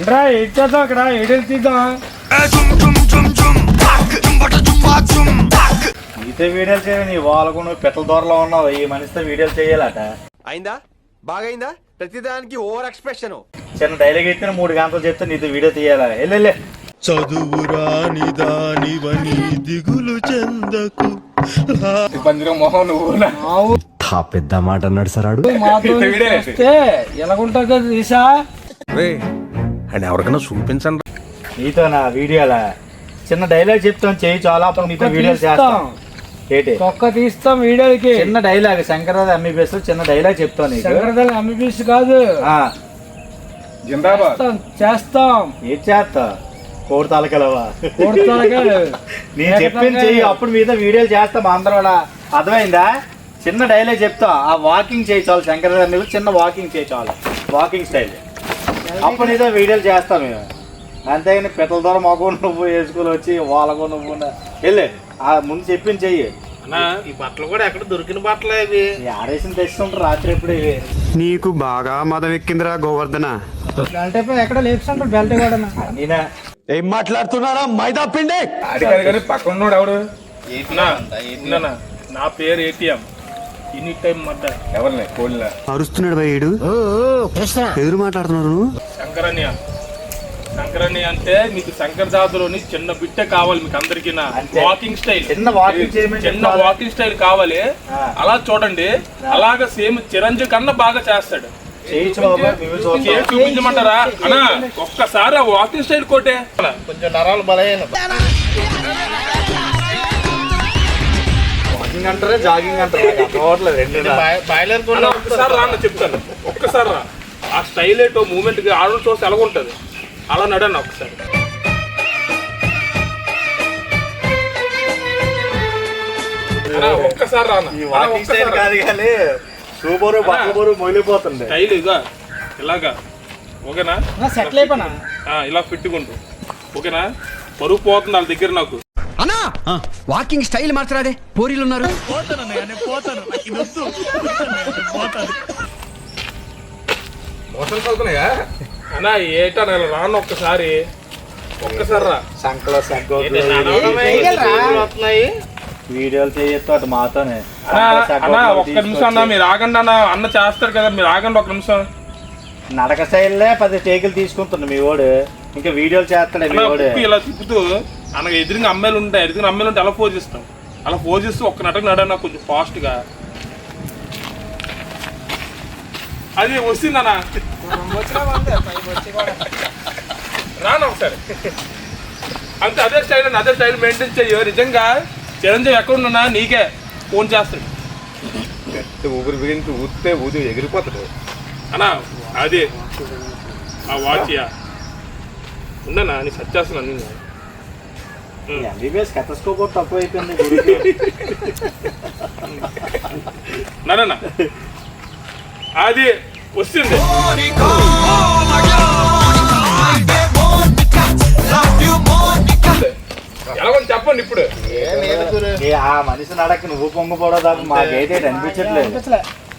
ఇచ్చేద్దాం ఇక్కడ వీడియోలు తీద్దాం. నీతో వీడియోలు చేయాలి. నీ వాళ్ళకు నువ్వు పెద్దల దూరంలో ఉన్నావు. ఈ మనిషితో వీడియోలు చేయాలట. అయిందా? బాగైందా? ప్రతిదానికి ఓవర్ ఎక్స్ప్రెషన్. చిన్న డైలాగ్ అయితే 3 గంటలు చెప్తే నీతో వీడియో తీయాలా? వెళ్ళే చదువురాని దానివని దిగులు చెందకు. మొహం నువ్వు పెద్ద మాట అన్నాడు సార్ ఆడు. ఎలాగుంటా తీసా అండ్ ఎవరికైనా చూపించండి. నీతో నా వీడియోలా చిన్న డైలాగ్ చెప్తాం, చేయి చాలా. అప్పుడు నీతో వీడియోలు చేస్తాం. ఏంటి ఒక్క తీస్తాం వీడియోకి. చిన్న డైలాగ్ శంకరదాస్ ఎంబీబీఎస్ చిన్న డైలాగ్ చెప్తాను నీకు. శంకరదాస్ ఎంబీబీఎస్ కాదు. చేస్తాం. ఏం చేస్తా? కోడి తలకలవా? నేను చెప్పింది చెయ్యి. అప్పుడు మీతో వీడియోలు చేస్తాం అందరూ కూడా. అర్థమైందా? చిన్న డైలాగ్ చెప్తా. ఆ వాకింగ్ చేయి చాలు. శంకరదాస్ మీద చిన్న వాకింగ్ చేయి చాలు. Walking style. అప్పుడు నీతో వీడియోలు చేస్తాం మేము. అంతేగాని పెద్దల ద్వారా మాకు నువ్వు వేసుకుని వచ్చి వాళ్ళకు నువ్వు వెళ్ళి ముందు చెప్పింది చెయ్యి. ఈ బట్టలు కూడా ఎక్కడ దొరికిన బట్టలే ఇవి. ఆరేసిన తెచ్చుకుంటారు రాత్రి ఎప్పుడు ఇవి. నీకు బాగా మదం ఎక్కిందిరా గోవర్ధన. ఎక్కడ లేపుకుంటారు బెల్ట్ కూడా. నేనా ఏం మాట్లాడుతున్నారా మైదా పిండి? కానీ పక్కన ఉన్నాడు ఎవడు? నా పేరు ఏటీఎం. ఎనీ టైం మడ్డ. ఎవరిలే కోళ్ళ అరుస్తున్నాడు భయ్యుడు. ఎదురు మాట్లాడుతున్నారు. శంకరని అంటే మీకు శంకర్ జాతులోని చిన్న బిట్టే కావాలి. మీకు అందరికి వాకింగ్ స్టైల్, చిన్న వాకింగ్ స్టైల్ కావాలి. అలా చూడండి. అలాగా సేమ్ చిరంజీవి కన్నా బాగా చేస్తాడు. చూపించమంటారా అన్నా? ఒక్కసారి ఆ వాకింగ్ స్టైల్ కోటే. కొంచెం నరాలు బలైన వాకింగ్ అంటారా జాగింగ్ అంటారా? బాయిలర్ ఒక్కసారి రా అన్న చెప్తాను. ఒక్కసారి రా. ఆ స్టైల్ ఏటో మూమెంట్ ఆడడం చూస్తే ఎలాగుంటది అలా నడన్న ఒకసారి. ఒక్కసారి రానా? సూపరు బట్టలు మొగిలిపోతుంది స్టైల్ ఇగా ఇలాగా. ఓకేనా? సెటిల్ అయిపోయినా ఇలా పెట్టుకుంటూ. ఓకేనా? పరుగు పోతుంది వాళ్ళ దగ్గర నాకు. అన్నా వాకింగ్ స్టైల్ మార్చరాదే, పోరీలు ఉన్నారు. మోసం చదువుతున్నాయా అన్నా? ఏటా రాను ఒక్కసారి. ఒక్కసారి రా. సంకలో వీడియోలు చేయొచ్చు అటు మాతోనే. అన్నా ఒక్క నిమిషం అన్న, మీరు ఆగండి అన్న. అన్న చేస్తారు కదా, మీరు ఆగండి ఒక్క నిమిషం. నడక స్టైల్లే 10 టేకులు తీసుకుంటున్నా మీ వాడు. ఇంకా వీడియోలు చేస్తాడే మీ వాడు. ఇలా తిప్పుతూ అనగా ఎదురుగా అమ్మాయిలు ఉంటాయి. ఎదురుగా అమ్మాయిలు ఉంటే అలా పోజ్ ఇస్తాం. అలా పోజ్ ఇస్తూ ఒక్క నటక నడన్నా కొంచెం ఫాస్ట్ గా. అది వస్తుందన్నా. రాను ఒకసారి. అంతే అదే స్టైల్ మెయింటైన్ చెయ్యు. నిజంగా చిరంజీవి ఎక్కడున్నా నీకే ఫోన్ చేస్తాడు. ఊపిరి బిగించి ఊస్తే ఊది ఎగిరిపోతాడు అన్నా. అదే ఆ వాచ్ ఉండనా నీ సెట్ చేస్తున్నాను. ఎంబీబీఎస్ కథస్కోప్ తక్కువ అయిపోయింది. నడనా అది వస్తుంది. ఎలా చెప్పండి ఇప్పుడు. ఆ మనిషి నడక నువ్వు పొంగిపోవడం మాకైతే అనిపించట్లేదు.